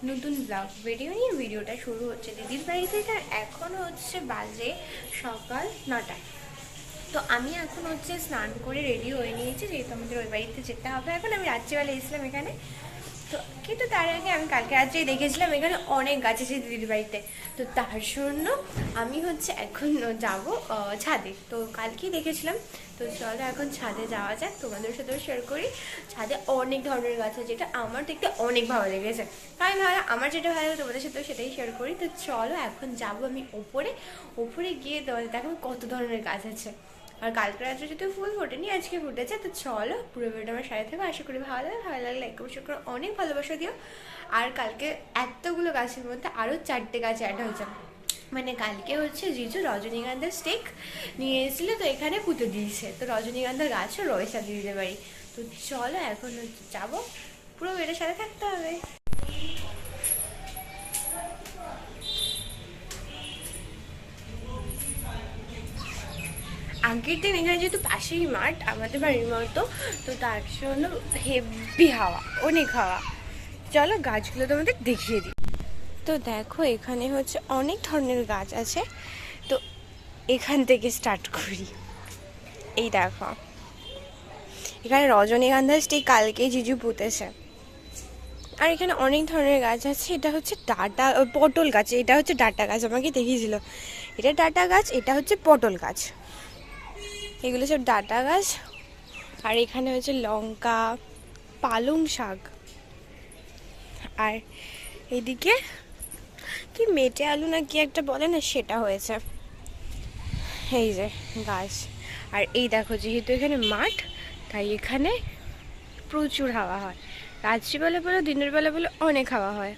নতুন blog video নিয়ে ভিডিওটা শুরু হচ্ছে দিদির বাড়ি থেকে। আর এখন হচ্ছে বাজে সকাল 9টা। তো আমি এখন হচ্ছে স্নান করে রেডি হয়ে নিয়েছি, যেহেতু আমাদের ওই বাড়িতে যেতে হবে। এখন আমি রাত্রিবেলা এসেছিলাম এখানে, তো কিন্তু তার আগে আমি কালকে রাত্রেই দেখেছিলাম এখানে অনেক গাছ আছে দিদির বাড়িতে। তো তার জন্য আমি হচ্ছে এখন যাব ছাদে। তো কালকেই দেখেছিলাম। তো চলো এখন ছাদে যাওয়া যাক, তোমাদের সাথেও শেয়ার করি। ছাদে অনেক ধরনের গাছ আছে, যেটা আমার দেখতে অনেক ভালো লেগেছে। তাই ভালো, আমার যেটা ভালো লাগে তোমাদের সাথেও সেটাই শেয়ার করি। তো চলো এখন যাবো আমি ওপরে। ওপরে গিয়ে তোমাদের দেখো কত ধরনের গাছ আছে। আর কালকে রাত্রে যেহেতু ফুল ফোটেনি, আজকে ফুটেছে। তো চলো পুরো ভিডিওটা আমার সাথে থাকো, আশা করি ভালো লাগে। ভালো লাগলে লাইক অবশ্যই করে অনেক ভালোবাসা দিও। আর কালকে এতগুলো গাছের মধ্যে আরও 4টে গাছ অ্যাড হয়েছে। মানে কালকে হচ্ছে জিজু রজনীগন্ধার স্টিক নিয়ে এসেছিলো, তো এখানে পুঁতে দিয়েছে। তো রজনীগন্ধার গাছও রয়েছে দিদিদের বাড়ি। তো চলো এখন যাবো, পুরো ভিডিওর সাথে থাকতে হবে। আগের দিন এখানে যেহেতু পাশেই মাঠ আমাদের বাড়ির মতো, তো তার জন্য হেভি হাওয়া, অনেক হাওয়া। চলো গাছগুলো তোমাদের দেখিয়ে দিই। তো দেখো এখানে হচ্ছে অনেক ধরনের গাছ আছে। তো এখান থেকে স্টার্ট করি। এই দেখো এখানে রজনীগন্ধার স্টিক কালকে জিজু পুঁতেছে। আর এখানে অনেক ধরনের গাছ আছে। এটা হচ্ছে ডাটা পটল গাছ, এটা হচ্ছে ডাটা গাছ, আমাকে দেখিয়েছিল। এটা ডাটা গাছ, এটা হচ্ছে পটল গাছ। এগুলো সব ডাটা গাছ। আর এখানে হচ্ছে লঙ্কা, পালং শাক। আর এদিকে কি মেটে আলু না কি একটা বলে না, সেটা হয়েছে। এই যে গাছ। আর এই দেখো যেহেতু এখানে মাঠ, তাই এখানে প্রচুর হাওয়া হয়। রাত্রিবেলা বলে দিনের বেলা বলে অনেক হাওয়া হয়।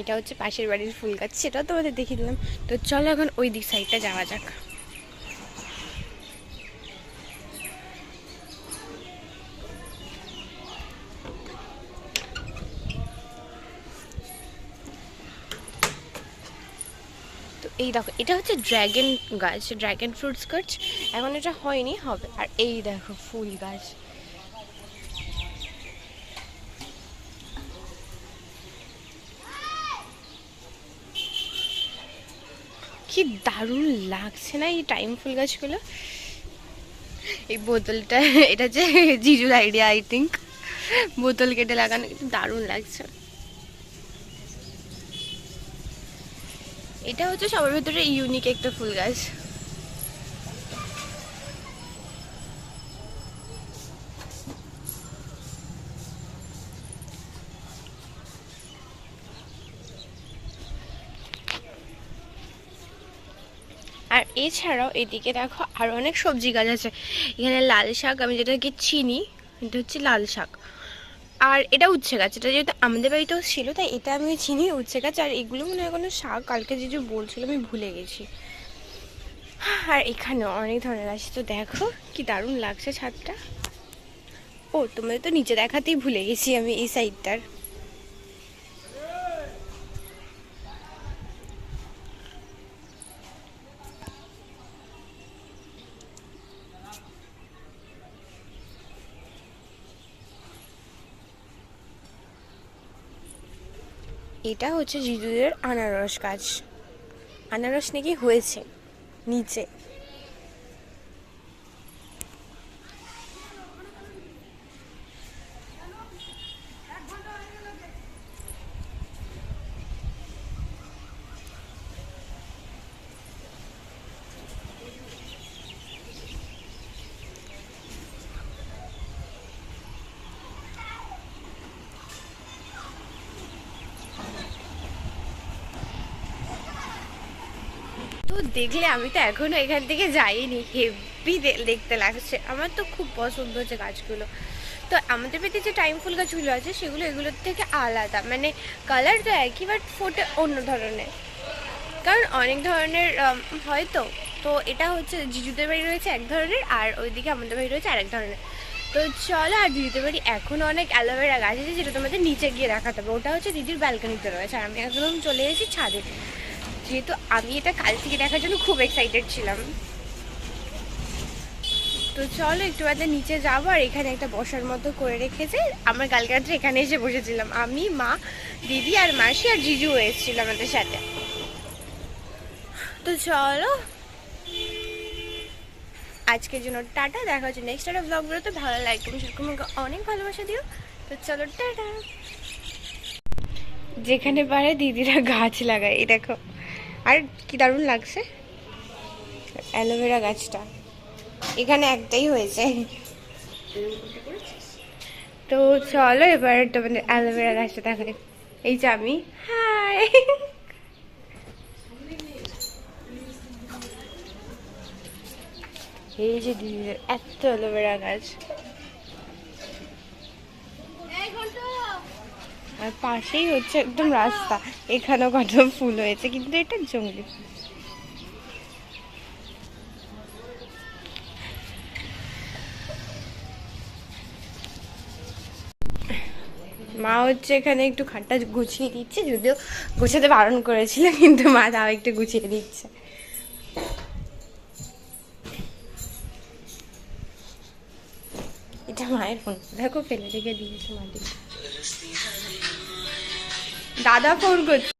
এটা হচ্ছে পাশের বাড়ির ফুল গাছ, সেটাও তোমাদের দেখিয়ে দিলাম। তো চলো এখন ওই দিক সাইডটা যাওয়া যাক। তো এই দেখো এটা হচ্ছে ড্র্যাগন গাছ, ড্র্যাগন ফ্রুটস গাছ। এখন এটা হয়নি, হবে। আর এই দেখো ফুল গাছ। কি দারুণ লাগছে না এই টাইম ফুল গাছগুলো। এই বোতলটা এটা যে জিজুর আইডিয়া আই থিঙ্ক, বোতল কেটে লাগানো, কিন্তু দারুণ লাগছে। এটা হচ্ছে সবার ভেতরে ইউনিক একটা ফুল গাছ। আর এছাড়াও এদিকে দেখো আরো অনেক সবজি গাছ আছে। এখানে লাল শাক, আমি যেটাকে চিনি, এটা হচ্ছে লাল শাক। আর এটা উচ্ছে গাছ, এটা যেহেতু আমাদের বাড়িতেও ছিল তাই এটা আমি চিনি উচ্ছে গাছ। আর এগুলো মনে হয় কোনো শাক, কালকে যে বলছিল আমি ভুলে গেছি। আর এখানেও অনেক ধরনের আছে। তো দেখো কি দারুণ লাগছে ছাদটা। ও তোমাদের তো নিচে দেখাতেই ভুলে গেছি আমি এই সাইডটার। এটা হচ্ছে জিজুদের আনারস গাছ। আনারস নাকি হয়েছে নিচে। তো দেখলে আমি তো এখনো এখান থেকে যাইনি, হেভি দেখতে লাগছে। আমার তো খুব পছন্দ হচ্ছে গাছগুলো। তো আমাদের বাড়িতে যে টাইম ফুল গাছগুলো আছে সেগুলো এগুলোর থেকে আলাদা, মানে কালার তো একই বাট ফোটে অন্য ধরনের। কারণ অনেক ধরনের হয় তো। তো এটা হচ্ছে জিজুদের বাড়ি রয়েছে এক ধরনের, আর ওইদিকে আমাদের বাড়ি রয়েছে আরেক ধরনের। তো চলো, আর দিদিদের বাড়ি এখনও অনেক অ্যালোভেরা গাছ আছে, যেটা তোমাদের নিচে গিয়ে দেখাতে হবে। ওটা হচ্ছে দিদির ব্যালকনিতে রয়েছে। আর আমি একদম চলে এসেছি ছাদে, যেহেতু আমি এটা কাল থেকে দেখার জন্য খুব এক্সাইটেড ছিলাম। তো চলো একটু বাদে নিচে যাবো। আর এখানে একটা বসার মতো করে রেখেছে, আমরা কালকে রাত্রে এখানে এসে বসেছিলাম, আমি, মা, দিদি আর মাসি আর জিজু এসেছিল আমাদের সাথে। তো চলো আজকের জন্য টাটা, দেখা হচ্ছে নেক্সট একটা ব্লগগুলোতে। ভালো লাগবে সেরকম অনেক ভালোবাসা দিও। তো চলো টাটা। যেখানে পারে দিদিরা গাছ লাগায়, এই দেখো, আর কি দারুণ লাগছে অ্যালোভেরা গাছটা, এখানে একটাই হয়েছে। তো চলো এবার তোমাদের অ্যালোভেরা গাছটা দেখাই। এই যে আমি, হাই, এই যে দিদিদের এত অ্যালোভেরা গাছ, আর পাশেই হচ্ছে একদম রাস্তা, এখানেও কত ফুল হয়েছে, কিন্তু এটা জঙ্গলি। মা হচ্ছে এখানে একটু খাটটা গুছিয়ে দিচ্ছে, যদিও গুছাতে বারণ করেছিল, কিন্তু মা তাও একটু গুছিয়ে দিচ্ছে। এটা মায়ের ফোন, দেখো ফেলে রেখে দিয়েছে মাটি। দাদা ফোন করছে।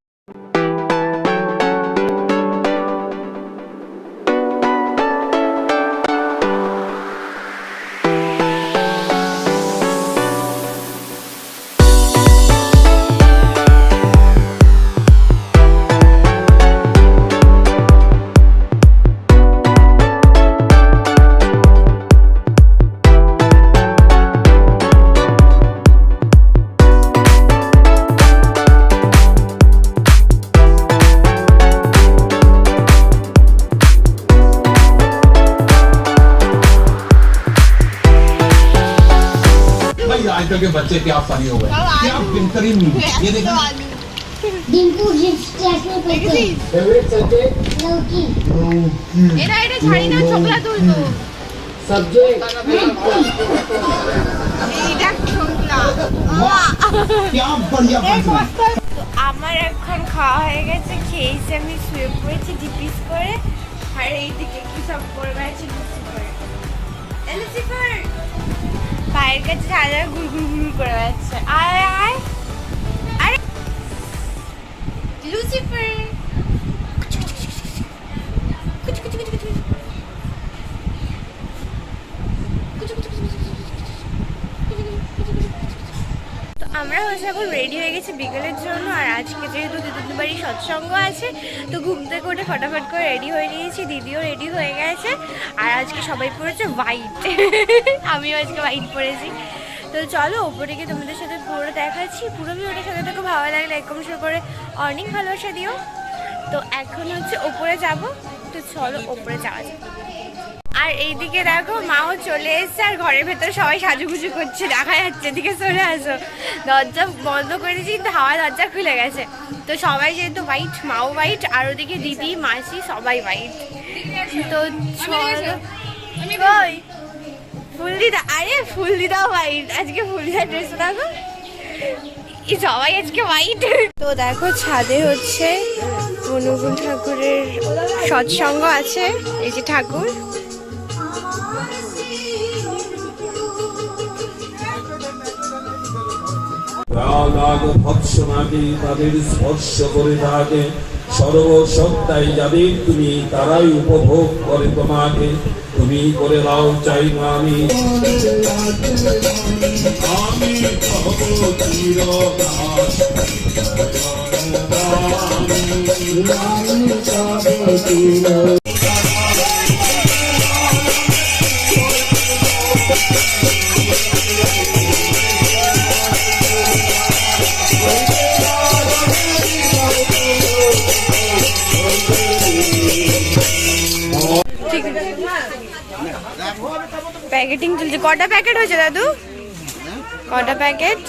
आजकल के बच्चे क्या फनी हो गए, क्या बेहतरीन ये देखा। ডিম্পু গিফট ক্লাসে পেতে फेवरेट सब्जेक्ट লৌকি এটা ছাড়ি না, ছোকলা তুলতো सब्जेक्ट এইটা ছোকলা। क्या बढ़िया তো আমার এখন খাওয়া হয়ে গেছে, খেয়েছি, আমি শুয়ে পড়েছি ডিপিস করে। আর এইদিকে কি সব করে বেড়াচ্ছে লুসিফার, লুসিফার পায়ের কাছে সারা ঘুর ঘুর ঘুর করে বেড়াচ্ছে। আয় আয় আরে লুসিফার, আমরা হচ্ছে এখন রেডি হয়ে গেছি বিকেলের জন্য। আর আজকে যেহেতু দিদির বাড়ি সৎসঙ্গ আছে, তো ঘুম থেকে উঠে ফটাফট করে রেডি হয়ে নিয়েছি, দিদিও রেডি হয়ে গেছে। আর আজকে সবাই পরেছে হোয়াইট, আমিও আজকে হোয়াইট পরেছি। তো চলো ওপরে গিয়ে তোমাদের সাথে পুরো দেখাচ্ছি, পুরো ভিডিওটার সাথে দেখো। ভালো লাগলে লাইক কমেন্ট শেয়ার করে অনেক ভালোবাসা দিও। তো এখন হচ্ছে ওপরে যাব, তো চলো ওপরে যাওয়া যাক। আর এইদিকে দেখো মাও চলে এসছে, আর ঘরের ভেতরে সবাই সাজুগুজু করছে, দেখা যাচ্ছে, এদিকে চলে আসো। দরজা বন্ধ করে দিয়েছি, কিন্তু হাওয়া দরজা খুলে গেছে। তো সবাই যেহেতু হোয়াইট, মাও হোয়াইট, আর ওদিকে দিদি মাসি সবাই হোয়াইট। তো চলো, কই ফুলদিদা, আরে ফুলদিদা হোয়াইট, আজকে ফুলদিদা ড্রেস দেখো, সবাই আজকে হোয়াইট। তো দেখো ছাদে হচ্ছে অনুকূল ঠাকুরের সৎসঙ্গ আছে, এই যে ঠাকুর। তাদের স্পর্শ করে থাকে, সর্বসত্তাই যাদের তুমি, তারাই উপভোগ করে তোমাকে। তুমি করে দাও চাই না আমি, প্যাকেটিং চলছে। কটা প্যাকেট হয়েছে দাদু, কটা প্যাকেট?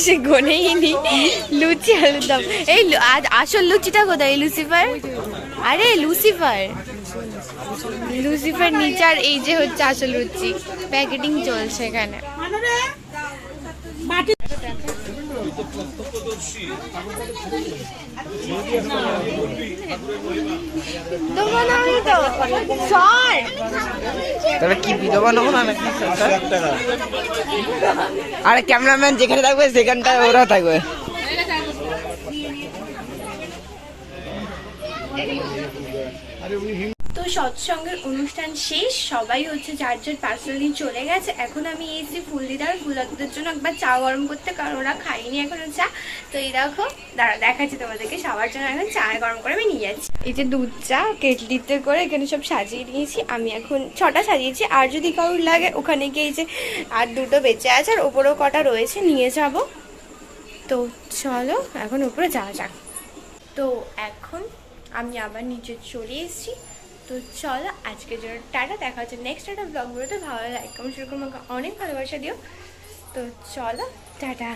সে গনেই নি। লুচি আলুর দম, এই আজ আসল লুচিটা কোথায় লুসিফার? আরে লুসিফার, লুসিফার নিচে, আর এই যে হচ্ছে আসল লুচি। প্যাকেটিং চলছে এখানে। তবে কি ভিডিও বানাবো না নাকি? আরে ক্যামেরাম্যান যেখানে থাকবে সেখানটায় ওরা থাকবে। তো সৎসঙ্গের অনুষ্ঠান শেষ, সবাই হচ্ছে যার যার পার্সোনালি চলে গেছে। এখন আমি এসেছি ফুলদিদার ফুলদাদের জন্য একবার চা গরম করতে, কারণ ওরা খাইনি এখনো চা। তো এই দেখো, দাঁড়া দেখাচ্ছি তোমাদেরকে, সবার জন্য এখন চা গরম করে আমি নিয়ে যাচ্ছি। এই যে দুধ চা কেটলিতে করে এখানে সব সাজিয়ে নিয়েছি। আমি এখন 6টা সাজিয়েছি, আর যদি কারোর লাগে ওখানে গিয়ে যে আর 2টো বেঁচে আছে, আর ওপরেও কটা রয়েছে নিয়ে যাব। তো চলো এখন উপরে যাওয়া যাক। তো এখন আমি আবার নিচে চলে এসেছি। তো চলো আজকের জন্য টাটা, দেখা হচ্ছে নেক্সট একটা ব্লগগুলোতে। ভালো লাইক কমেন্ট শেয়ার করে আমাকে অনেক ভালোবাসা দিও। তো চলো টাটা।